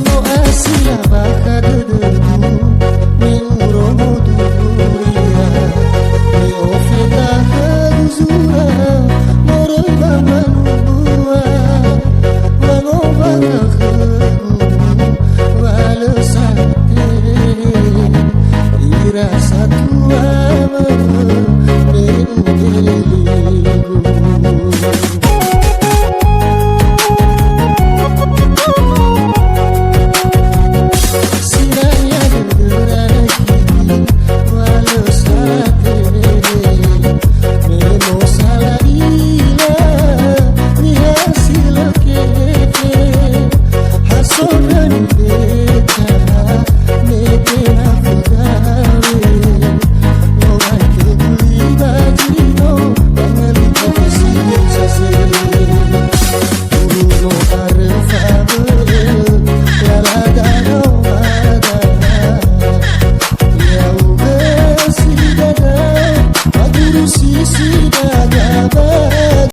No asila baka dedebu mi uromo duria mi ofeta keduzura moroi bamanua wano baka kegumu wale sate ira satu ama me udeligu. Sonani